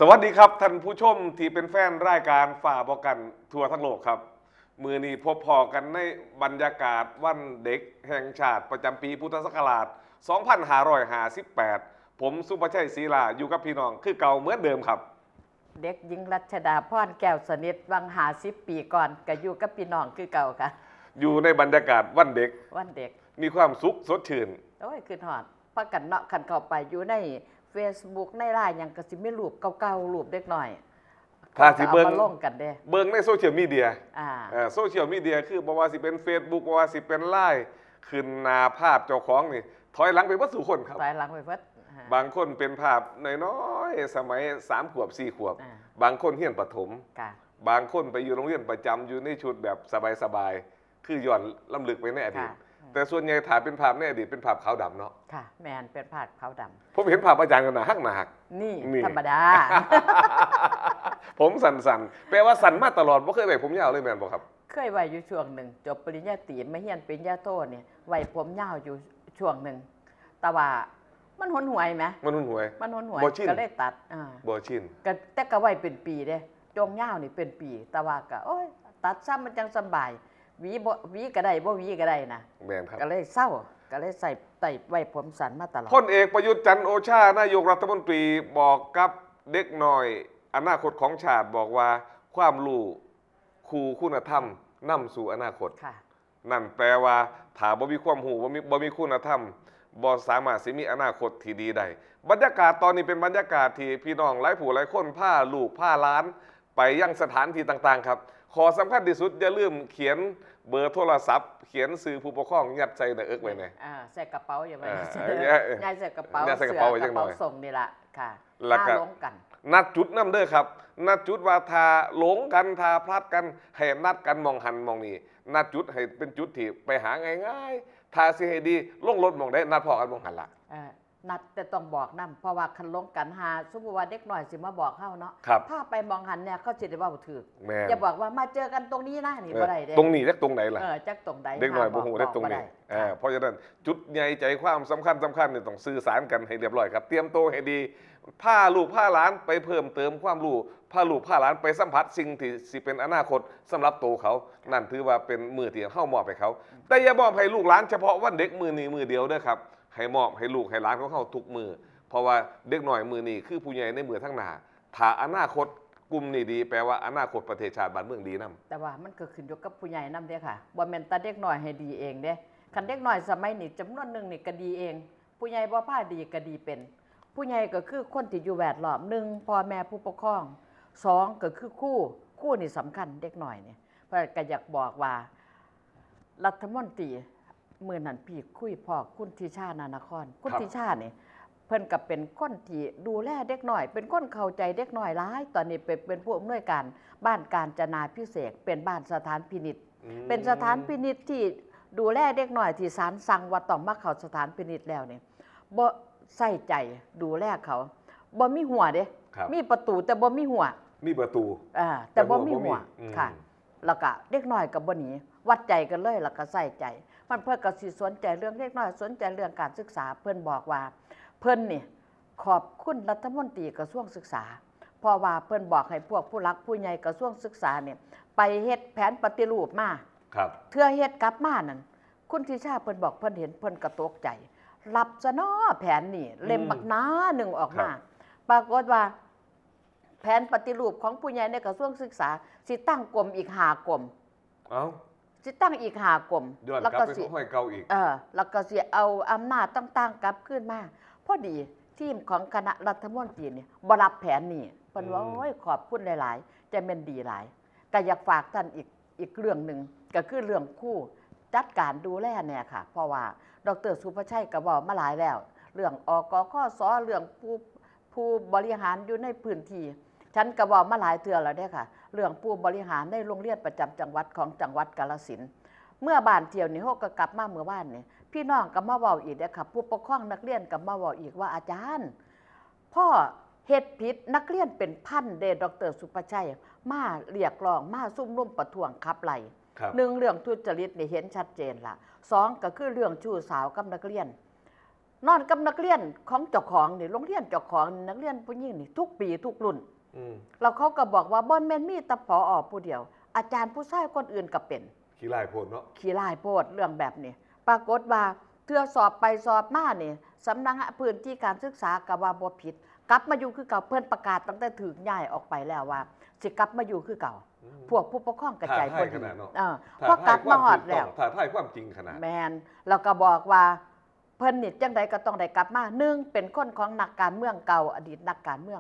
สวัสดีครับท่านผู้ชมที่เป็นแฟนรายการฝ่าบอกกันทั่วทั้งโลกครับมือนี้พบพอกันในบรรยากาศวันเด็กแห่งชาติประจำปีพุทธศักราช 2558 ผมสุภชัยศรีลาอยู่กับพี่น้องคือเก่าเหมือนเดิมครับ เด็กหญิงรัชดาพรแก้วสนิทวัง50 ปีก่อนก็อยู่กับพี่น้องคือเก่าค่ะอยู่ในบรรยากาศวันเด็กวันเด็กมีความสุขสดชื่นโอ้ยคือหอดพักกันเนาะคันเข้าไปอยู่ใน Facebook ในไลน์หยังก็สิมีรูปเก่าๆรูปเด็กหน่อยถ้าสิเบิ่ง เอามาลงกันเด้ เบิ่งในโซเชียลมีเดียอ่าโซเชียลมีเดียคือบ่ว่าสิเป็น Facebook บ่ว่าสิเป็นไลน์ขึ้นหน้าภาพเจ้าของนี่ถอยหลังไปบ่สู่คนครับ ถอยหลังไปเพิ่นบางคนเป็นภาพน้อยๆสมัย3 ขวบ 4 ขวบ บางคนเรียนประถมบางคนไปอยู่โรงเรียนประจำอยู่ในชุดแบบสบายๆคือย้อนล้ำลึกไปในอดีตแต่ส่วนใหญ่ถ่ายเป็นภาพในอดีตเป็นภาพขาวดำเนาะค่ะแมนเป็นภาพขาวดำผมเห็นภาพอาจารย์กันหนาหักนี่ธรรมดา ผมสั่นๆแปลว่าสั่นมาตลอดบ่เคยไว้ผมยาวเลยแม่นบ่ครับเคยไว้อยู่ช่วงหนึ่งจบปริญญาตรีมาเรียนปริญญาโทเนี่ยไว้ผมยาวอยู่ช่วงหนึ่งแต่ว่ามันหนหวยไหมมันหุ่นหวยก็เลยตัดบ่ชินแต่ก็ไว้เป็นปีเด้จงยาวนี่เป็นปีแต่ว่าก็โอ้ยตัดซ้ำมันจังสบายหวีก็ได้บ่หวีก็ได้นะแม่นครับก็เลยเศร้าก็เลยใส่ไต่ไว้ผมสั้นมาตลอดพลเอกประยุทธ์จันทร์โอชานายกรัฐมนตรีบอกกับเด็กน้อยอนาคตของชาติบอกว่าความรู้คู่คุณธรรมนำสู่อนาคตนั่นแปลว่าถ้าบ่มีความรู้บ่มีคุณธรรมบ่สามารถสิมีอนาคตที่ดีได้บรรยากาศตอนนี้เป็นบรรยากาศที่พี่น้องหลายผู้หลายคนพาลูกพาหลานไปยังสถานที่ต่างๆครับขอสำคัญที่สุดอย่าลืมเขียนเบอร์โทรศัพท์เขียนสื่อผู้ปกครองยัดใส่ในเอิกไว้ไงใส่กระเป๋าอย่าไว้ย้ายใส่กระเป๋าไว้จังหน่อยส่งนี่ละค่ะแล้วก็นัดจุดนำเด้อครับนัดจุดว่าทาหลงกันทาพลัดกันให้นัดกันมองหันมองนี่นัดจุดให้เป็นจุดที่ไปหาง่ายๆทาสิให้ดีลงรถมองได้นัดพอกันมองหันละนัดแต่ต้องบอกนำเพราะว่าคันลงกันหาสมมุติว่าเด็กหน่อยสิมาบอกเฮาเนาะถ้าไปมองหันเนี่ยเขาสิได้เว้าถูกอย่าบอกว่ามาเจอกันตรงนี้นะนี่บ่ได้เด้ตรงนี้จักตรงไหนล่ะจักตรงใดเด็กหน่อยบ่ฮู้ได้ตรงนี้เพราะฉะนั้นจุดใหญ่ใจความสำคัญนี่ต้องสื่อสารกันให้เรียบร้อยครับเตรียมตัวให้ดีพาลูกพาหลานไปเพิ่มเติมความรู้พาลูกพาหลานไปสัมผัสสิ่งที่สิเป็นอนาคตสำหรับตัวเขานั่นถือว่าเป็นมือที่เฮามอบให้เขาแต่อย่ามอบให้ลูกหลานเฉพาะวันเด็กมือนี้มือเดียวเด้อครับให้มอบให้ลูกให้หลานของเขาทุกมือเพราะว่าเด็กหน่อยมือนี้คือผู้ใหญ่ในมือทั้งหน้าถ้าอนาคตกลุ่มนี้ดีแปลว่าอนาคตประเทศชาติบ้านเมืองดีนำแต่ว่ามันก็ขึ้นอยู่กับผู้ใหญ่นำเด้ค่ะบ่แม่นแต่เด็กน้อยให้ดีเองเด้คันเด็กน้อยสมัยนี้จำนวนนึงนี่ก็ดีเองผู้ใหญ่บ่พาดีก็ดีเป็นผู้ใหญ่ก็คือคนที่อยู่แวดล้อม1พ่อแม่ผู้ปกครอง2ก็คือคู่นี่สำคัญเด็กน้อยเนี่ยเพราะก็อยากบอกว่ารัฐมนตรีมื้อนั้นพี่คุยพ่อคุณทิชานานครคุณทิชานี่เพิ่นก็เป็นคนที่ดูแลเด็กน้อยเป็นคนเข้าใจเด็กน้อยหลายตอนนี้เป็นผู้อำนวยการบ้านการจนาพิเศษเป็นบ้านสถานพินิจเป็นสถานพินิจที่ดูแลเด็กน้อยที่ศาลสั่งว่าต้องมาเข้าสถานพินิจแล้วเนี่ยบ่ใส่ใจดูแลเขาบ่มีหัวเด้มีประตูแต่บ่มีหัวมีประตูแต่บ่มีหัวค่ะแล้วก็เด็กน้อยก็บ่หนีวัดใจกันเลยแล้วก็ใส่ใจมันเพิ่นก็สิสนใจเรื่องเด็กน้อยสนใจเรื่องการศึกษาเพิ่นบอกว่าเพิ่นนี่ขอบคุณรัฐมนตรีกระทรวงศึกษาเพราะว่าเพิ่นบอกให้พวกผู้หลักผู้ใหญ่กระทรวงศึกษาเนี่ยไปเฮ็ดแผนปฏิรูปมาเทื่อเฮ็ดกลับมานั่นคุณทิชาเพิ่นบอกเพิ่นเห็นเพิ่นก็ตกใจรับซะเนาะแผนนี่เล่มบักหนาหนึ่งออกมาปรากฏว่าแผนปฏิรูปของผู้ใหญ่ในกระทรวงศึกษาสิตั้งกรมอีก5 กรมสิตั้งอีก5 กรมแล้วก็สิห้อยเก่าอีกแล้วก็สิเอาอำนาจต่างๆกลับขึ้นมาพอดีทีมของคณะรัฐมนตรีเนี่ยบ่รับแผนนี้เพิ่นว่าโอ้ยขอบคุณหลายๆจะแม่นดีหลายก็อยากฝากท่านอีกเรื่องนึงก็คือเรื่องคู่จัดการดูแลเนี่ยค่ะเพราะว่าดร.สุภชัยก็บอกมาหลายแล้วเรื่องอกขสเรื่องผู้บริหารอยู่ในพื้นที่ฉันก็บอกมาหลายเทื่อแล้วเด้อค่ะเรื่องผู้บริหารในโรงเรียนประจำจังหวัดของจังหวัดกาฬสินธุ์เมื่อบ้านเที่ยวนี่เฮาก็กลับมาเมื่อวานนี่พี่น้องก็มาเว้าอีกเด้อค่ะผู้ปกครองนักเรียนก็มาเว้าอีกว่าอาจารย์พ่อเฮ็ดผิดนักเรียนเป็นพันเด้ดร.สุภชัยมาเรียกร้องมาซุ่มนุมประท้วงขับไล่1เรื่องทุจริตนี่เห็นชัดเจนล่ะ2ก็คือเรื่องชู้สาวกับนักเรียน นอนกับนักเรียนของเจ้าของนี่โรงเรียนเจ้าของนักเรียนผู้หญิงนี่ทุกปีทุกรุ่นแล้วเขาก็บอกว่าบ่แม่นมีแต่ผอผู้เดียวอาจารย์ผู้ชายคนอื่นก็เป็นขี้ไล่โพดเนาะขี้ลายโพดเรื่องแบบนี้ปรากฏว่าเทื่อสอบไปสอบมานี่สำนักพื้นที่การศึกษาก็ว่าบ่ผิดกลับมาอยู่คือเก่าเพิ่นประกาศตั้งแต่ถูกย้ายออกไปแล้วว่าสิกลับมาอยู่คือเก่าพวกผู้ปกครองกระจายคนพอกลับมาฮอดแล้วถ้าทายความจริงขนาดแมนแล้วก็บอกว่าเพิ่นนี่จังใดก็ต้องได้กลับมา1เป็นคนของนักการเมืองเก่าอดีตนักการเมือง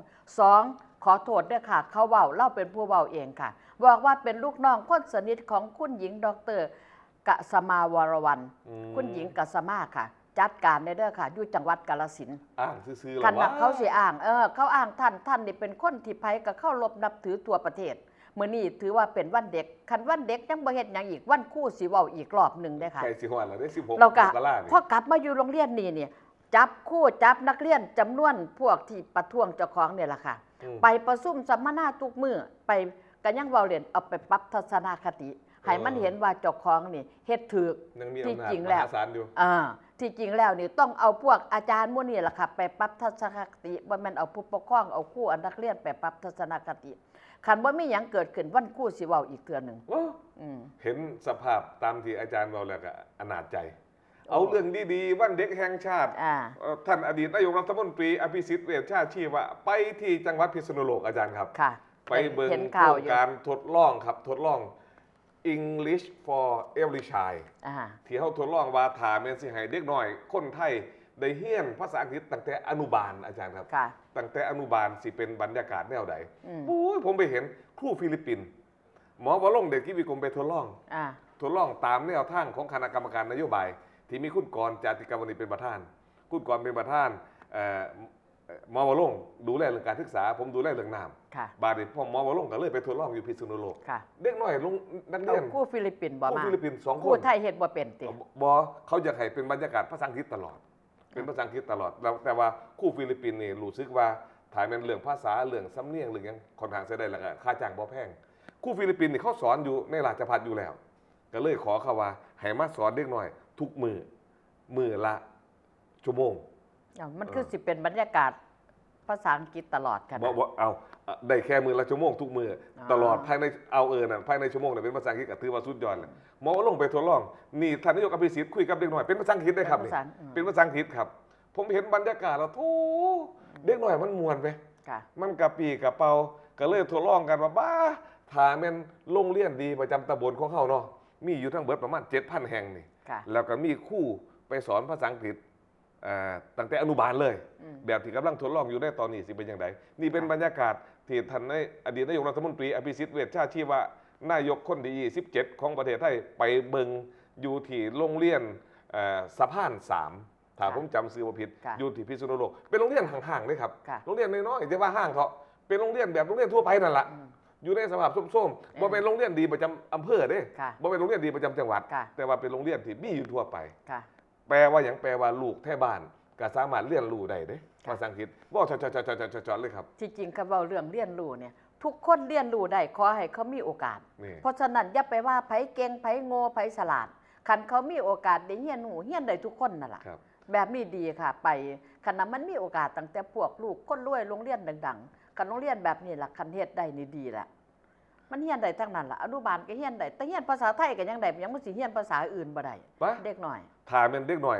2ขอโทษด้วยค่ะเขาเว้าเล่าเป็นผู้เว้าเองค่ะบอกว่าเป็นลูกน้องคนสนิทของคุณหญิงดร.กษมาวรวรรณคุณหญิงกษมาค่ะจัดการในเด้อค่ะอยู่จังหวัดกาฬสินธุ์อ้างซื่อๆคันนักเขาสิอ้างเขาอ้างท่านนี่เป็นคนที่ไผก็เข้ารบนับถือทั่วประเทศมื้อนี้ถือว่าเป็นวันเด็กคันวันเด็กยังบ่เฮ็ดหยังอีกวันครูสิเว้าอีกรอบนึงได้ค่ะใกล้สิฮอดแล้วได้16แล้วก็พอกลับมาอยู่โรงเรียนนี่จับครูจับนักเรียนจำนวนพวกที่ประท้วงเจ้าของเนี่ยล่ะค่ะไปประชุมสัมมนาทุกมื้อไปก็ยังเว้าเล่นเอาไปปรับทัศนคติให้มันเห็นว่าเจ้าของนี่เฮ็ดถูกที่จริงแล้วที่จริงแล้วนี่ต้องเอาพวกอาจารย์มื้อนี้ล่ะค่ะไปปรับทัศนคติบ่แม่นเอาผู้ปกครองเอาครูนักเรียนไปปรับทัศนคติคันบ่มีหยังเกิดขึ้นวันครูสิเว้าอีกเทื่อนึงเห็นสภาพตามที่อาจารย์เว้าแล้วก็อนาจใจเอาเรื่องดีๆวันเด็กแห่งชาติท่านอดีตนายกรัฐมนตรีอภิสิทธิ์เวชชาชีวะไปที่จังหวัดพิษณุโลกอาจารย์ครับไปเบิ่งโครงการทดลองครับทดลอง English for Every Child ที่เขาทดลองว่าถามเป็นสิให้เด็กน้อยคนไทยได้เรียนภาษาอังกฤษตั้งแต่อนุบาลอาจารย์ครับตั้งแต่อนุบาลสิเป็นบรรยากาศแนวใดผมไปเห็นครูฟิลิปปินส์หมอวรงค์เดชกิจวิกรมไปทดลองตามแนวทางของคณะกรรมการนโยบายที่มีคุณกรณ์จาติกาวณีเป็นประธานคุณกรณ์เป็นประธานหมอวรงค์ดูแลเรื่องการศึกษาผมดูแลเรื่องน้ำบาดนี้พ่อหมอวรงค์ก็เลยไปทดลองอยู่พิษณุโลกเด็กน้อยลงนักเรียนครูฟิลิปปินส์บ่มาครูฟิลิปปินส์2 คนครูไทยเฮ็ดบ่เป็นติบ่เขาอยากให้เป็นบรรยากาศภาษาอังกฤษตลอดเป็นภาษาอังกฤษตลอดแต่ว่าครูฟิลิปปินส์นี่รู้สึกว่าถ่ายเป็นเรื่องภาษาเรื่องสำเนียงเรื่องหยังค่อนข้างจะได้แล้วก็ค่าจ้างบ่แพงครูฟิลิปปินส์นี่เขาสอนอยู่ในราชภัฏอยู่แล้วก็เลยขอเขาว่าให้มาสอนเด็กน้อยทุกมื้อละชั่วโมงมันคือสิเป็นบรรยากาศภาษาอังกฤษตลอดกันบ่เอาได้แค่มื้อละชั่วโมงทุกมื้อตลอดภายในภายในชั่วโมงน่ะเป็นภาษาอังกฤษก็ถือว่าสุดยอดแล้วหมอลงไปทดลองนี่ท่านนายกอภิสิทธิ์คุยกับเด็กน้อยเป็นภาษาอังกฤษได้ครับนี่เป็นภาษาอังกฤษครับผมเห็นบรรยากาศแล้วโธ่เด็กน้อยมันม่วนไปมันกระปี้กระเป๋าก็เลยทดลองกันว่าบ้าถ้าแม่นโรงเรียนดีประจำตำบลของเขาเนาะมีอยู่ทั้งเบิดประมาณ 7,000 แห่งนี่แล้วก็มีครูไปสอนภาษาอังกฤษตั้งแต่อนุบาลเลยแบบที่กำลังทดลองอยู่ในตอนนี้สิเป็นอย่างไรนี่เป็นบรรยากาศที่ท่านในอดีตนายกรัฐมนตรีอภิสิทธิ์เวชชาชีวะนายกคนที่27ของประเทศไทยไปเบิงอยู่ที่โรงเรียนสะพาน3ถ้าผมจำชื่อบ่ผิดอยู่ที่พิษณุโลกเป็นโรงเรียนห่างๆเลยครับโรงเรียนน้อยๆแต่ว่าห้างเถาะเป็นโรงเรียนแบบโรงเรียนทั่วไปนั่นแหละอยู่ในสภาพส้มๆบ่เป็นโรงเรียนดีประจำอำเภอเด้บ่เป็นโรงเรียนดีประจำจังหวัดแต่ว่าเป็นโรงเรียนที่มีอยู่ทั่วไปแปลว่าอย่างแปลว่าลูกแท่บ้านก็สามารถเรียนรู้ได้เด้ภาษาอังกฤษว่าจอดเลยครับที่จริงคำว่าเรื่องเรียนรู้เนี่ยทุกคนเรียนรู้ได้ขอให้เขามีโอกาสเพราะฉะนั้นอย่าไปว่าไผเก่งไผโง่ไผฉลาดคันเขามีโอกาสได้เรียนรู้เรียนได้ทุกคนนั่นแหละแบบนี้ดีค่ะไปคันนั้นมันมีโอกาสตั้งแต่พวกลูกคนรวยโรงเรียนดังๆคันโรงเรียนแบบนี้ล่ะคันเฮ็ดได้นี่ดีแหละมันเรียนได้ทั้งนั้นล่ะอนุบาลก็เรียนได้แต่เรียนภาษาไทยก็ยังได้ยังบ่สิเรียนภาษาอื่นบ่ได้เด็กน้อยถ้าเป็นเด็กน้อ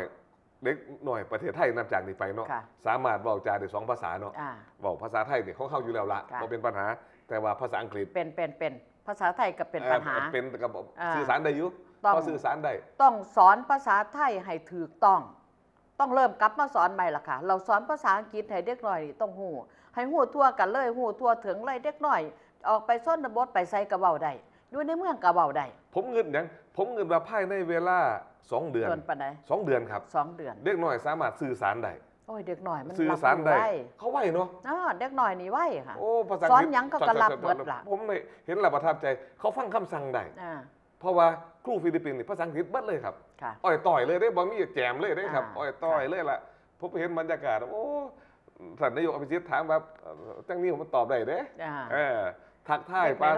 ยประเทศไทยนับจากนี้ไปเนาะสามารถเว้าจาได้2ภาษาเนาะเว้าภาษาไทยนี่เขาอยู่แล้วละบ่เป็นปัญหาแต่ว่าภาษาอังกฤษเป็นภาษาไทยก็เป็นปัญหาเป็นกับสื่อสารได้อยู่พอสื่อสารได้ต้องสอนภาษาไทยให้ถูกต้องเริ่มกลับมาสอนใหม่ล่ะค่ะเราสอนภาษาอังกฤษให้เด็กน้อยนี่ต้องฮู้ให้ฮู้ทั่วกันเลยฮู้ทั่วถึงเลยเด็กน้อยออกไปชนบทไปไสก็เว้าได้อยู่ในเมืองก็เว้าได้ผมเงินว่าภายในเวลา2 เดือน2 เดือนครับ2 เดือนเด็กน้อยสามารถสื่อสารได้โอ้ยเด็กน้อยมันสื่อสารได้เขาไวเนาะเด็กน้อยนี่ไวค่ะโอ้ภาษาสอนหยังก็รับเบิดล่ะผมเห็นแล้วประทับใจเขาฟังคำสั่งได้เพราะว่าครูฟิลิปปินส์นี่ภาษาอังกฤษเบิดเลยครับอ้อยต่อยเลยได้บ่มีแจมเลยได้ครับอ้อยต่อยเลยล่ะผมเห็นบรรยากาศโอ้ท่านนายกอภิสิทธิ์ถามแบบจังนี้ผมตอบได้เด้ทักทายปา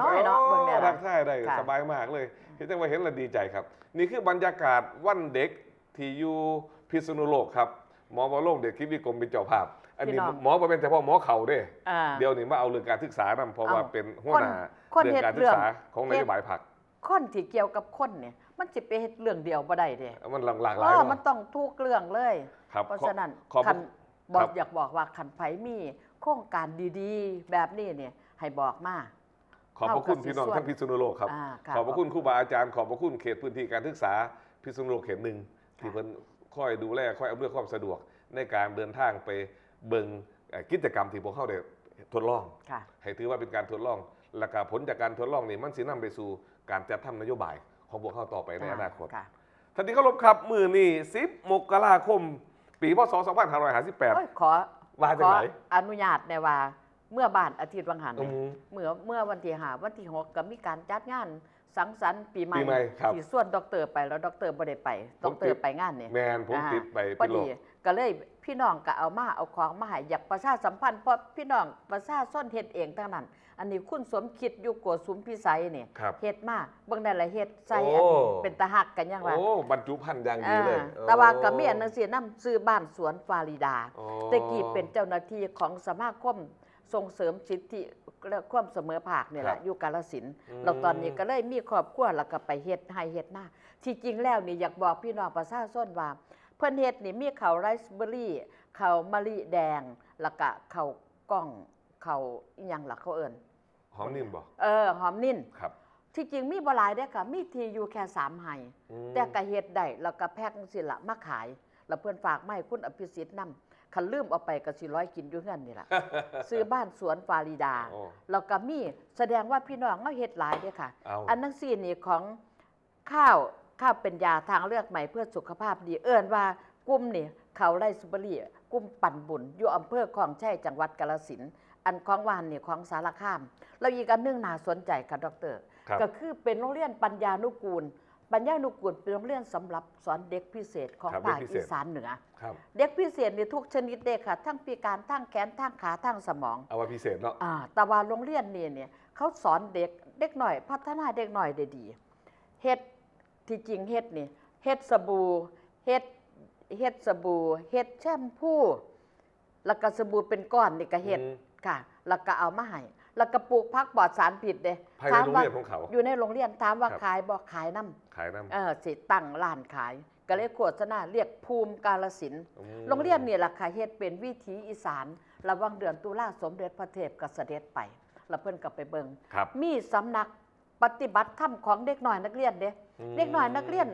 ทักทายได้สบายมากเลยเห็นจังว่าเห็นแล้วดีใจครับนี่คือบรรยากาศวันเด็กที่อยู่พิษณุโลกครับ หมอวโรงเดชคิดวิกรมเป็นเจ้าภาพอันนี้ พี่น้อง หมอบ่เป็นเฉพาะหมอเข่าเด้ อ่า เดี๋ยวนี้มาเอาเรื่องการศึกษานำเพราะว่าเป็นหัวหน้า คน เรื่องการศึกษาของนโยบายพรรค คนที่เกี่ยวกับคนเนี่ยมันสิไปเฮ็ดเรื่องเดียวบ่ได้เด้ มันหลากหลายเนาะ มันต้องทุกเรื่องเลย ครับ เพราะฉะนั้น ขอบ คันบอ ครั ก บ อยากบอกว่าคันไผมีโครงการดีๆ แบบนี้เนี่ยให้บอกมา ขอบพระคุณพี่น้อง เท่ากับ ท่านพิษณุโลกครับ ค่ะ ขอบพระคุณครูบาอาจารย์ขอบพระคุณเขตพื้นที่การศึกษาพิษณุโลกเขตหนึ่งที่เพิ่นคอยดูแลคอยอำนวยความสะดวกในการเดินทางไปเบิ่งกิจกรรมที่พวกเขาได้ทดลอง ค่ะ ให้ถือว่าเป็นการทดลอง และก็ผลจากการทดลองนี่มันสินำไปสู่การจัดทำนโยบายของพวกเขาต่อไปในอนาคต ค่ะ ท่านที่เคารพครับมื้อนี้10 มกราคม ปีพศ โอ้ย 2558 ขอ ว่าจังไหน อนุญาตในว่าเมื่อบ้านอาทิตย์วังหัน อืม เมื่อวันที่5วันที่6ก็มีการจัดงานสังสรรค์ปีใหม่ ปีใหม่ครับ ที่ส่วนดอกเตอร์ไปแล้วดอกเตอร์บ่ได้ไปดอกเตอร์ไปงานเนี่ย แมนผมติดไป พอ พิโล ดี ก ก็เลยพี่น้องก็เอาของมาให้อยากประชาสัมพันธ์เพราะพี่น้องประชาชนเฮ็ดเองทั้งนั้น อันนี้คุณสมคิดอยู่โกสุมพิสัยเนี่ย ครับ เฮ็ดมาเบิ่งได้ละเฮ็ดใส่ โอ้ อันนี้เป็นตาหักกันยังว่า โอ้บรรจุภัณฑ์อย่างดีเลย แต่ว่าก็มีอันหนึงสินำซื้อบ้านสวนฟาริดา โอ้ แต่กี้เป็นเจ้าหน้าที่ของสมาคมส่งเสริมสิทธิและความเสมอภาคเนี่ยแหละอยู่กาฬสินธุ์แล้วตอนนี้ก็เลยมีครอบครัวแล้วก็ไปเฮ็ดให้เฮ็ดหน้าที่จริงแล้วนี่อยากบอกพี่น้องประชาชนว่าเพิ่นเฮ็ดนี่มีข้าวไรซ์เบอร์รี่ข้าวมะลิแดงแล้วก็ข้าวกล้องข้าวอีหยังล่ะเขาเอิ้น หอมนิ่มบ่ หอมนิ่น ครับ ที่จริงมีบ่หลายเด้อค่ะมีที่อยู่แค่3ไร่ อืม แต่ก็เฮ็ดได้แล้วก็แพ็คจังซี่ล่ะมาขาย แล้วเพิ่นฝากมาให้คุณอภิสิทธิ์นำคันลืมเอาไปก็สิร้อยกินอยู่เฮือนนี่ ล่ะ ซื้อบ้านสวนฟาริดา โอ้ แล้วก็มีแสดงว่าพี่น้องเฮาเฮ็ดหลายเด้อค่ะ เอา อันนั้นซี่นี่ของข้าวเป็นยาทางเลือกใหม่เพื่อสุขภาพดีเอิ้นว่ากลุ่มนี่เขาไร่ซุปเปอรี่กลุ่มปั่นบุญอยู่อำเภอคลองแช่จังหวัดกาฬสินธุ์อันของวานนี่ของสารคามแล้วอีกอันหนึงน่าสนใจค่ะดร ครับ ก็คือเป็นโรงเรียนปัญญานุกูล ปัญญานุกูลเป็นโรงเรียนสำหรับสอนเด็กพิเศษของ ครับ ภาค เด็กพิเศ อี ษ สานเหนือ ครับ เด็กพิเศษนี่ทุกชนิดเด็กค่ะ ทั้งพิการทั้งแขนทั้งขาทั้งสมอง เอาไว้พิเศษเนาะ แต่ว่าโรงเรียนเนี่ยเขาสอนเด็กหน่อย พัฒนาเด็กหน่อยได้ดีเฮ็ดที่จริงเฮ็ดนี่เฮ็ดสบู่เฮ็ดสบู่เฮ็ดแชมพูแล้วก็สบู่เป็นก้อนนี่ก็เฮ็ด อืม ค่ะ แล้วก็เอามาให้แล้วก็ปลูกผักปลอดสารพิษเด้ ภายในโรงเรียนของเขา อยู่ในโรงเรียนถามว่า ครับ ขายบ่ขายน้ ขายน้ำ ำสิตั้งร้านขาย ก็เลยโฆษณาเรียกภูมิกาฬสินธุ์ อืม โรงเรียนนี่ล่ะค่ะเฮ็ดเป็นวิถีอีสานระหว่างเดือนตุลาสมเด็จพระเทพก็เสด็จไป แล้วเพิ่นก็ไปเบิง ครับ มีสำนักปฏิบัติธรรมของเด็กน้อยนักเรียนเด้ อืม เด็กน้อยนักเรียน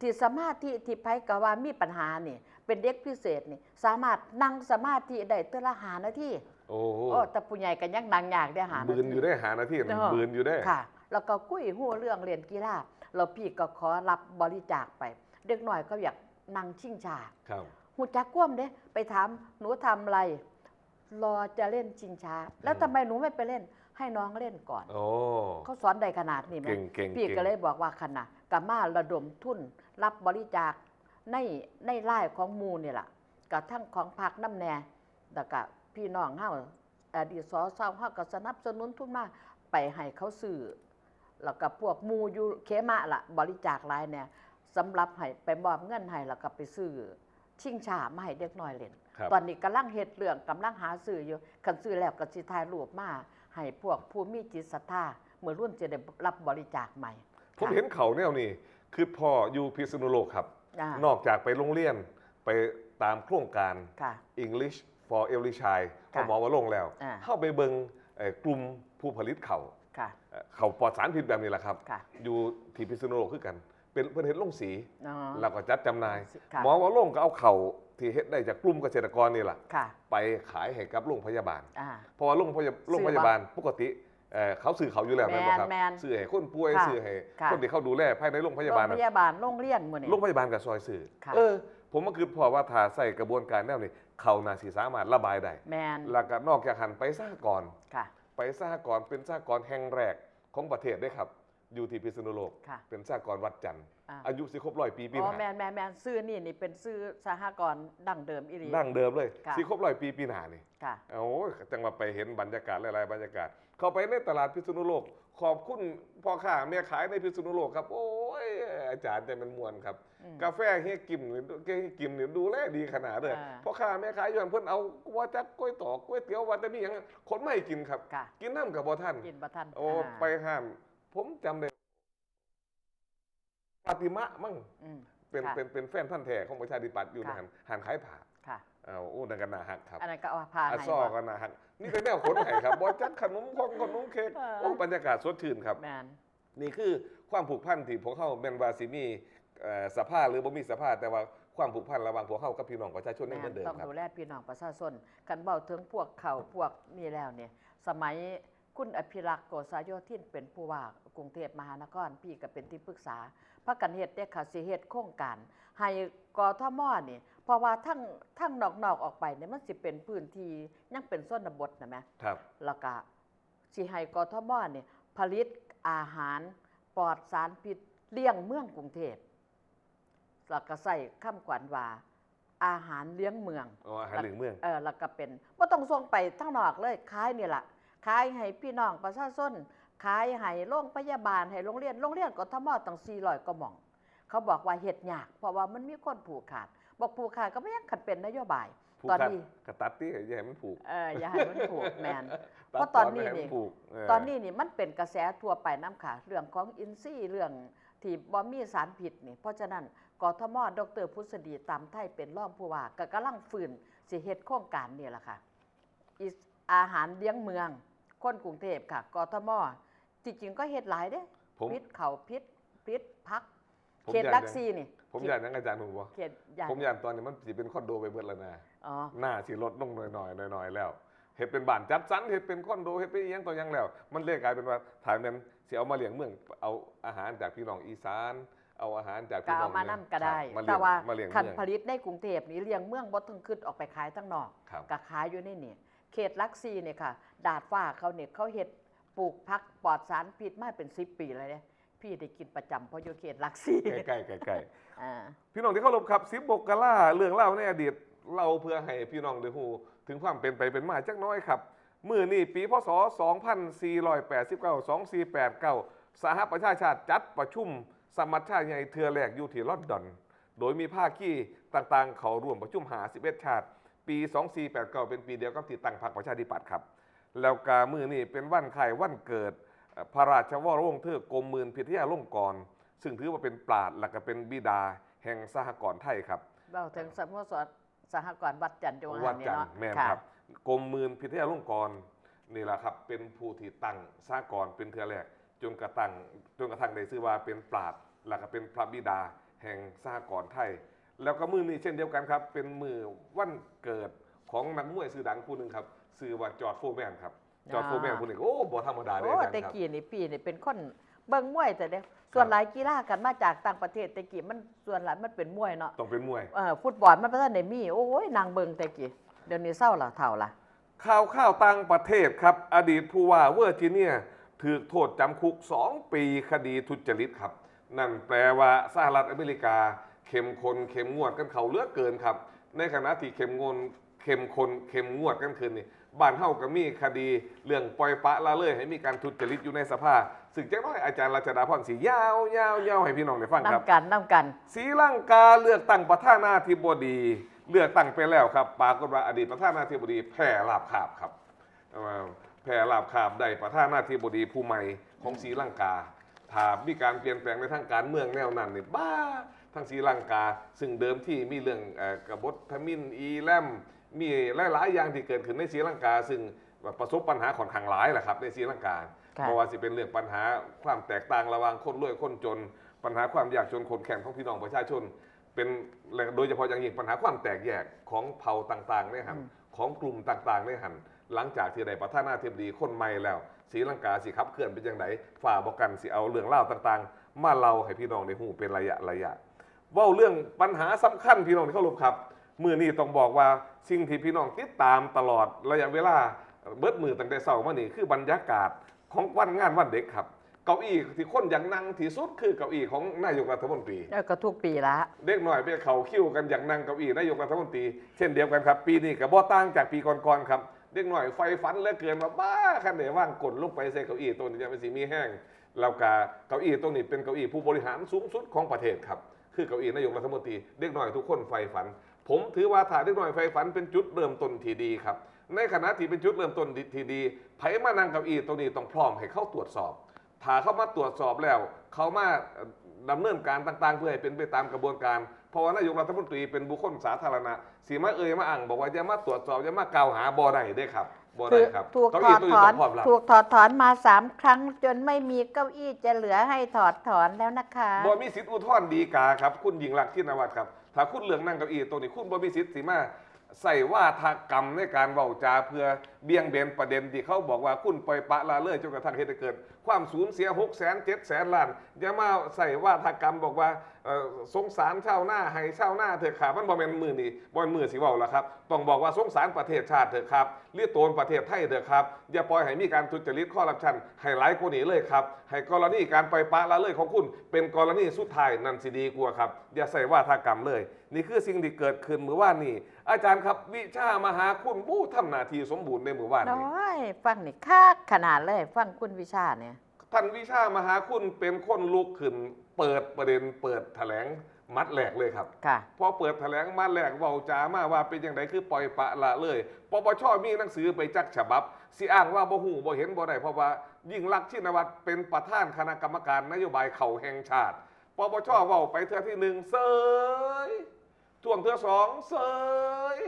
ที่สมาธิที่ไผก็ว่ามีปัญหานี่ เป็นเด็กพิเศษนี่สามารถนั่งสมาธิได้เทื่อละ5นาที โอ้โห โอ้แต่ผู้ใหญ่ก็ยังนั่งยากได้หานา บืน ที อยู่ได้หานาทีบืนอยู่ได้ ค่ะ แล้วก็คุยหัวเรื่องเรียนกีฬาเราพี่ก็ขอรับบริจาคไป เด็กน้อยเขาอยากนั่งชิงชา ครับ หูจักก้มเด้ไปถามหนูทำอะไร รอจะเล่นชิงช้า แล้วทำไมหนูไม่ไปเล่น ให้น้องเล่นก่อน โอ้ เขาสอนได้ขนาดนี้ไหม เก่ง พี่ก็เลยบอกว่าขนาดกับมาระดมทุน รับบริจาคในไล่ของหมูนี่แหละกับทั้งของพักน้ำแน่แต่กับพี่น้องเฮาอดีตสเศร้าเฮาก็สนับสนุนทุนมาไปให้เขาซื้อแล้วก็พวกหมูอยู่เคมะละบริจาคหลายเนี่ยสำหรับให้ไปมอบเงินให้แล้วก็ไปซื้อชิงช้ามาให้เด็กน้อยเล่น ครับ ตอนนี้กำลังเฮ็ดเรื่องกำลังหาซื้ออยู่คันซื้อแล้วก็สิถ่ายรูปมาให้พวกผู้มีจิตศรัทธาเมื่อรุ่นจะได้รับบริจาคใหม่ ผมเห็นเขาแนวนี้คือพ่ออยู่พิษณุโลกครับ อ่าน อกจากไปโรงเรียนไปตามโครงการ ค่ะ English for Every Child ค่ะ เขาหมอว่าลงแล้ว อ่า เข้าไปเบิงกลุ่มผู้ผลิตเขา ค่ะ เขาปลอดสารพิษแบบนี้แหละครับ ค่ะ อยู่ที่พิษณุโลกคือกัน เป็นเพื่อนเฮ็ดลงสี อ๋อ แล้วก็จัดจำหน่าย ค่ะ หมอว่าลงก็เอาเข่าที่เฮ็ดได้จากกลุ่มเกษตรกรนี่แหละ ค่ะ ไปขายให้กับโรงพยาบาล อ่า เพราะว่าโรงพยาบาลปกติเขาซื้อเขาอยู่แล้ว แม่น บ่ครับ แม่น ซื้อให้คนป่วย ค่ะ ซื้อให้ ค่ะ คนที่เขาดูแลภายในโรงพยาบาล โรง น่ะ พยาบาลโรงเรียนหมื้อนี้ โรงพยาบาลกับซอยสื่อ ค่ะ ผมก็คือพอว่าถ้าใส่กระบวนการแนวนี้เขาน่าสิสามารถระบายได้ แมน แล้วก็นอกจากหันไปสหกรณ์ ค่ะ ไปสหกรณ์เป็นสหกรณ์แห่งแรกของประเทศได้ครับ อยู่ที่พิษณุโลก ค่ะ เป็นสหกรณ์วัดจันทร์ อ่า อายุสิครบ100 ปีปีห อ๋อ น้า แมนซื้อนี่เป็นซื้อสหกรณ์ดั้งเดิมอีหลี ดั้งเดิมเลย ค่ะ สิครบ100 ปีปีหน้านี่ ค่ะ โอ้ยจังมาไปเห็นบรรยากาศหลายๆบรรยากาศ เข้าไปในตลาดพิษณุโลก ขอบคุณพ่อค้าแม่ขายในพิษณุโลกครับโอ้ยอาจารย์ใจมันมวนครับกาแฟเฮียกิมเนี่ยดูแลดีขนาดเลยพ่อค้าแม่ขายย้อนเพิ่นเอาว่าจักกล้วยตอกกล้วยเตี๋ยวว่าจะมีอย่างคนไม่กินครับกินน้ำกับบ่ท่านกินบ่ท่านโอ้ไปห้ามผมจำได้ปาติมะมั่งเป็นแฟนพันธุ์แท้ของประชาธิปัตย์อยู่ในหันขายผ่าเอาโอ้ดังกันนาหักครับอันนั้นก็เอาผ้าให้ซอกันนาหักนี่เป็นแนวขนไห่ครับบอจักขนมเค้กโอ้บรรยากาศสดชื่นครับนี่คือความผูกพันที่พวกเขาเป็นวาซิมีสภาหรือบ่มีสภาแต่ว่าความผูกพันระหว่างพวกเขากับพี่น้องประชาชนนี่เหมือนเดิมครับต้องดูแลพี่น้องประชาชนกันเบาถึงพวกเขาพวกนี่แล้วเนี่ยสมัยคุณอภิรักษ์โกษาโยธินเป็นผู้ว่ากรุงเทพมหานครพี่ก็เป็นที่ปรึกษาพระกันเฮ็ดได้ค่ะสิเฮ็ดโครงการให้กทมนี่เพราะว่าทั้งนอกออกไปเนี่ยมันสิเป็นพื้นที่ยังเป็นชนบทนะแม่ครับแล้วก็สิให้กทมนี่ผลิตอาหารปลอดสารพิษเลี้ยงเมืองกรุงเทพแล้วก็ใส่คำขวัญว่าอาหารเลี้ยงเมืองอาหารเลี้ยงเมืองแล้วก็เป็นบ่ต้องส่งไปทั้งนอกเลยขายนี่ล่ะขายให้พี่น้องประชาชนขายให้โรงพยาบาลให้โรงเรียนกทมตั้ง400กว่าหม่องเขาบอกว่าเฮ็ดยากเพราะว่ามันมีคนผูกขาดบอกผูกขาดก็ไม่ยังขัดเป็นนโยบายตอนนี้กระตัดที่อย่าให้มันผูกอย่าให้มันผูกแมนเพราะตอนนี้นี่มันเป็นกระแสทั่วไปน้ำค่ะเรื่องของอินทรีย์เรื่องที่บ่มีสารพิษนี่เพราะฉะนั้นกทมดร.พุทธดีตามไทยเป็นรองผู้ว่าก็กำลังฟื้นสิเฮ็ดโครงการนี่แหละค่ะอาหารเลี้ยงเมืองคนกรุงเทพค่ะกทมจริงๆก็เฮ็ดหลายเด้พิษเขาพิษพักเขตลักซี่นี่ผมอยากนั่งอาจารย์หนุ่มวะผมอยากตอนนี้มันสิเป็นคอนโดไปเบิดแล้วนะหน้าสิลดลงหน่อยแล้วเฮ็ดเป็นบ้านจัดสรรเฮ็ดเป็นคอนโดเฮ็ดเป็นอีหยังต่อยังแล้วมันเลยกลายเป็นว่าถ่ายมันสิเอามาเลี้ยงเมืองเอาอาหารจากพี่น้องอีสานเอาอาหารจากพี่น้องมานำก็ได้แต่ว่าคันผลิตในกรุงเทพนี่เลี้ยงเมืองบ่ต้องขึ้นออกไปขายทั้งนอกก็ขายอยู่ในนี่เขตลักซี่นี่ค่ะดาดฟ้าเขาเนี่ยเขาเฮ็ดปลูกผักปลอดสารพิษมาเป็น10 ปีเลยเนี่ยพี่ได้กินประจำเพราะอยู่เขตลักซี่ใกล้พี่น้องที่เคารพครับ10 มกราเรื่องเล่าในอดีตเราเพื่อให้พี่น้องได้ฮู้ถึงความเป็นไปเป็นมาจักน้อยครับมื้อนี้ปีพศ2489 2489สหประชาชาติจัดประชุมสมัชชาใหญ่เทื่อแรกอยู่ที่ลอนดอนโดยมีภาคีต่างๆเข้าร่วมประชุม51ชาติปี2489เป็นปีเดียวกับที่ตั้งพรรคประชาธิปัตย์ครับแล้วก็มื้อนี้เป็นวันคล้ายวันเกิดพระราชวรวงศ์เธอกรมหมื่นพิทยาลงกรณ์ซึ่งถือว่าเป็นปราชญ์และก็เป็นบิดาแห่งสหกรณ์ไทยครับเราถึงสโมสรสหกรณ์วัดจันทร์จังหวัดนี้เนาะแม่นครับกรมหมื่นพิทยาลงกรณ์นี่แหละครับเป็นผู้ที่ตั้งสหกรณ์เป็นเทื่อแรกจนกระทั่งได้ชื่อว่าเป็นปราชญ์และก็เป็นพระบิดาแห่งสหกรณ์ไทยแล้วก็มื้อนี้เช่นเดียวกันครับเป็นมื้อวันเกิดของนักมวยชื่อดังผู้หนึ่งครับชื่อว่าจอร์จโฟร์แมนครับจอร์จโฟร์แมนผู้หนึ่งโอ้บ่ธรรมดาเลยครับแต่กี้นี่ปีนี่เป็นคนเบิ่งมวยแต่เด้ส่วนหลายกีฬากันมาจากต่างประเทศแต่กี้มันส่วนหลายมันเป็นมวยเนาะต้องเป็นมวยฟุตบอลมันบ่ทันได้มีโอ้ยนางเบิ่งแต่กี้เดี๋ยวนี้เศร้าละเฒ่าละข่าวต่างประเทศครับอดีตผู้ว่าเวอร์จิเนียถูกโทษจำคุก2 ปีคดีทุจริตครับนั่นแปลว่าสหรัฐอเมริกาเข้มงวดกันเขาเหลือเกินครับในขณะที่เข้มงวดกันคืนนี่บ้านเฮาก็มีคดีเรื่องปล่อยปละละเลยให้มีการทุจริตอยู่ในสภาซึ่งจักน้อยอาจารย์รัชดาพรสิยาวให้พี่น้องได้ฟังครับน้ำกันศรีลังกาเลือกตั้งประธานาธิบดีเลือกตั้งไปแล้วครับปรากฏว่าอดีตประธานาธิบดีแพ้ลาภคาบครับแพ้ลาภคาบได้ประธานาธิบดีผู้ใหม่ของศรีลังกาถ้ามีการเปลี่ยนแปลงในทางการเมืองแนวนั้นนี่บ้าทั้งศรีลังกาซึ่งเดิมที่มีเรื่องกบฏทมิฬอีแลมมีหลายอย่างที่เกิดขึ้นในศรีลังกาซึ่งประสบปัญหาค่อนข้างหลายแหละครับในศรีลังกาเพราะว่าสิเป็นเรื่องปัญหาความแตกต่างระหว่างคนรวยคนจนปัญหาความยากจนคนแข็งของพี่น้องประชาชนเป็นโดยเฉพาะอย่างยิ่งปัญหาความแตกแยกของเผ่าต่างๆในหันของกลุ่มต่างๆในหันหลังจากที่ได้ประธานาธิบดีคนใหม่แล้วศรีลังกาสิขับเคลื่อนเป็นอย่างไรฝ่าบอกกันสิเอาเรื่องเล่าต่างๆมาเล่าให้พี่น้องได้หูเป็นระยะว่าเรื่องปัญหาสำคัญพี่น้องที่เคารพครับมื้อนี้ต้องบอกว่าสิ่งที่พี่น้องติดตามตลอดระยะเวลาเบิดมือตั้งแต่เช้ามานี่คือบรรยากาศของงานวันเด็กครับเก้าอี้ที่คนอย่างนั่งที่สุดคือเก้าอี้ของนายกรัฐมนตรีก็ทุกปีละเด็กหน่อยไปเขาคิ้วกันอย่างนั่งเก้าอี้นายกรัฐมนตรีเช่นเดียวกันครับปีนี้ก็บ่ต่างจากปีก่อนๆครับ เด็กหน่อยไฟฟันเหลือเกินมาบ้าคันไหนว่างกดลงไปใส่เก้าอี้ตัวนี้จะเป็นสีมีแห้งแล้วก็เก้าอี้ตรงนี้เป็นเก้าอี้ผู้บริหารสูงสุดของประเทศครับคือเก้าอี้นายกรัฐมนตรีเด็กหน่อยทุกคนไฟฝันผมถือว่าถ้าเด็กหน่อยไฟฝันเป็นจุดเริ่มต้นที่ดีครับในขณะที่เป็นจุดเริ่มต้นที่ดีไผมานั่งเก้าอี้ตรงนี้ต้องพร้อมให้เข้าตรวจสอบถ้าเข้ามาตรวจสอบแล้วเขามาดำเนินการต่างๆเพื่อให้เป็นไปตามกระบวนการเพราะว่านายกรัฐมนตรีเป็นบุคคลสาธารณะสีมามาอ่างบอกว่าจะมาตรวจสอบจะมากล่าวหาบ่ได้ได้ครับบ่ได้ครับ ถูกถอดถอนถูกถอดถอนมา3 ครั้งจนไม่มีเก้าอี้จะเหลือให้ถอดถอนแล้วนะคะบ่มีสิทธิ์อุทธรณ์ฎีกาครับคุณหญิงลักษณ์ชินวัตรครับถ้าคุณเลือกนั่งเก้าอี้ตรงนี้คุณบ่มีสิทธิ์สิมาใส่ว่าทากรรมในการเว้าจาเพื่อเบี่ยงเบนประเด็นที่เขาบอกว่าคุณปล่อยปละละเลยจนกระทั่งเหตุให้เกิดความสูญเสีย600,000-700,000 ล้านอย่ามาใส่ว่าทากรรมบอกว่าสงสารชาวนาให้ชาวนาเถอะครับมันบ่แม่นมือนี่บ่แม่นมือสิเว้าล่ะครับต้องบอกว่าสงสารประเทศชาติเถอะครับเรียกโตนประเทศไทยเถอะครับอย่าปล่อยให้มีการทุจริตคอร์รัปชันให้หลายกว่านี้เลยครับให้กรณีการปล่อยปละละเลยของคุณเป็นกรณีสุดท้ายนั่นสิดีกว่าครับอย่าใส่ว่าทากรรมเลยนี่คือสิ่งที่เกิดขึ้นเมื่อวานนี้อาจารย์ครับวิชามหาคุณผู้ทำหน้าที่สมบูรณ์ในเมื่อวานนี้น้อยฟังนี่คักขนาดเลยฟังคุณวิชาเนี่ยท่านวิชามหาคุณเป็นคนลุกขึ้นเปิดประเด็นเปิดแถลงมัดแหลกเลยครับพอเปิดแถลงมัดแหลกเว้าจามาว่าเป็นอย่างไรคือปล่อยปละละเลยปปชมีหนังสือไปจักฉบับสิอ้างว่าบ่หูบ่เห็นบ่ได้เพราะว่ายิ่งลักษณ์ชินวัตรเป็นประธานคณะกรรมการนโยบายเข่าแห่งชาติปปชเว้าไปเทื่อที่1เสยท่วงเทื่อ2เสย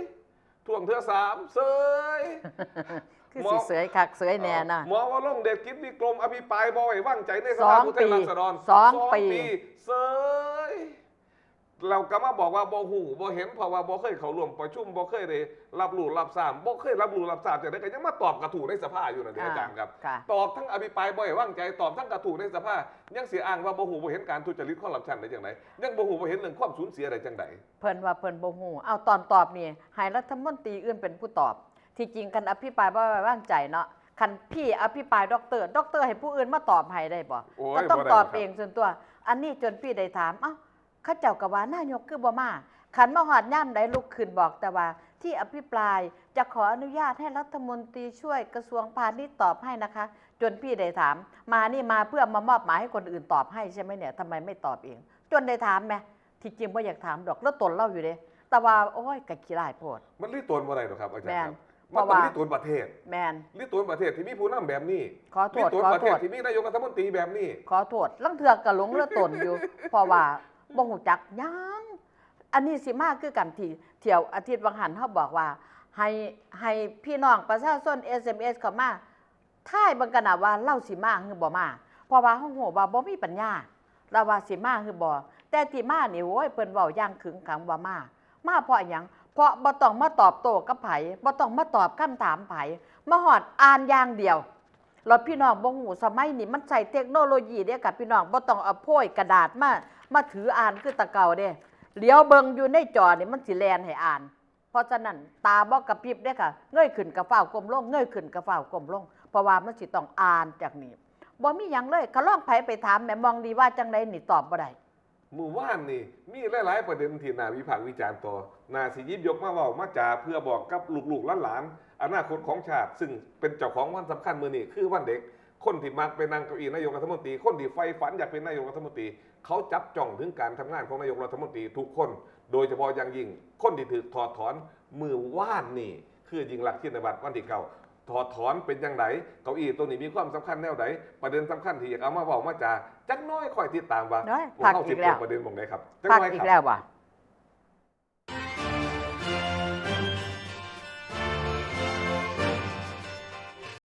ท่วงเทื่อ3เสยคือสิเสยคักเสยแน่นะหมอว่าลงเด็ดกิจวิกรมอภิปรายบ่ไว้วางใจในสภาผู้แทนราษฎร2 ปีเสยเราก็มาบอกว่าบ่หูบ่เห็นเพราะว่าบ่เคยเข้าร่วมประชุมบ่เคยได้รับรู้รับทราบบ่เคยรับรู้รับทราบจากนั้นก็ยังมาตอบกระถูกในสภาอยู่นะเดี๋ยวอาจารย์ครับตอบทั้งอภิปรายบ่ไว้วางใจตอบทั้งกระถูกในสภายังเสียอ้างว่าบ่หูบ่เห็นการทุจริตคอร์รัปชันได้จังไดยังบ่หูบ่เห็นเรื่องความสูญเสียได้จังไดเพิ่นว่าเพิ่นบ่ฮู้เอาตอนตอบนี่ให้รัฐมนตรีอื่นเป็นผู้ตอบที่จริงกันอภิปรายบ่ไว้วางใจเนาะคันพี่อภิปรายด็อกเตอร์ให้ผู้อื่นมาตอบให้ได้บ่ก็ต้องตอบเองส่วนตัวอันนี้จนพี่ได้ถามเอ้าเขาเจ้าก็ว่านายกคือบ่มาขันมาฮอดย่ำใดลุกขึ้นบอกแต่ว่าที่อภิปรายจะขออนุญาตให้รัฐมนตรีช่วยกระทรวงพาณิชย์ตอบให้นะคะจนพี่ได้ถามมานี่มาเพื่อมามอบหมายให้คนอื่นตอบให้ใช่ไหมเนี่ยทำไมไม่ตอบเองจนได้ถามไหมที่จริงว่าอยากถามดอกแล้วตนเล่าอยู่เลยแต่ว่าโอ้ยกะขี้ร้ายโพดมันรีตนบ่ได้หรอกครับอาจารย์ครับมันต้องรีตนประเทศแมนรีตนประเทศที่มีผู้นำแบบนี้ขอโทษประเทศที่มีนายกรัฐมนตรีแบบนี้ขอโทษลังเถือกกะหลงเลือตนอยู่เพราะว่าบ่ฮู้จักยังอันนี้สิมาคือกันที่เที่ยวอาทิตย์วังหันเขาบอกว่าให้พี่น้องประชาชน SMS เข้ามาท่ายเบิ่งกันน่ะว่าเล่าสิมาหรือบ่มาเพราะว่าเฮาฮู้ว่าบ่มีปัญญาเราว่าสิมาหรือบ่แต่ที่มานี่โอ้ยเพิ่นเว้าอย่างขึงขังว่ามาเพราะหยังเพราะบ่ต้องมาตอบโต้กับไผบ่ต้องมาตอบคำถามไผมาฮอดอ่านอย่างเดียวแล้วพี่น้องบ่ฮู้สมัยนี้มันใช้เทคโนโลยีเด้กับพี่น้องบ่ต้องเอาโพยกระดาษมาถืออ่านคือตะเก่าเด้เลี้ยวเบิ่งอยู่ในจอนี่มันสิแลนให้อ่านเพราะฉะนั้นตาบ่กระพริบเด้ค่ะเงยขึ้นกระฟ้าวก้มลงเงยขึ้นกระฟ้าวก้มลงเพราะว่ามันสิต้องอ่านจากนี้บ่มีหยังเลยก็ลองไผไปถามแม่มองดีว่าจังได๋นี่ตอบบ่ได้มื้อวานนี่มีหลายๆประเด็นที่น่าวิพากษ์วิจารณ์ต่อน่าสิหยิบยกมาเว้ามาจาเพื่อบอกกับลูกๆหลานๆอนาคตของชาติซึ่งเป็นเจ้าของวันสำคัญมื้อนี้คือวันเด็กคนที่มักไปนั่งเก้าอี้นายกรัฐมนตรีคนที่ใฝ่ฝันอยากเป็นนายกรัฐมนตรีเขาจับจ้องถึงการทำงานของนายกรัฐมนตรีทุกคนโดยเฉพาะอย่างยิ่งคนที่ถูกถอดถอนมือว่านนี่คือยิ่งลักษณ์ชินวัตรวันที่เก่าถอดถอนเป็นอย่างไรเก้าอี้ตัวนี้มีความสำคัญแนวไหนประเด็นสำคัญที่อยากเอามาบอกมาจาจักน้อยคอยติดตามว่าพักอีกแล้วประเด็นบ่งไหนครับพักอีกแล้วว่ะ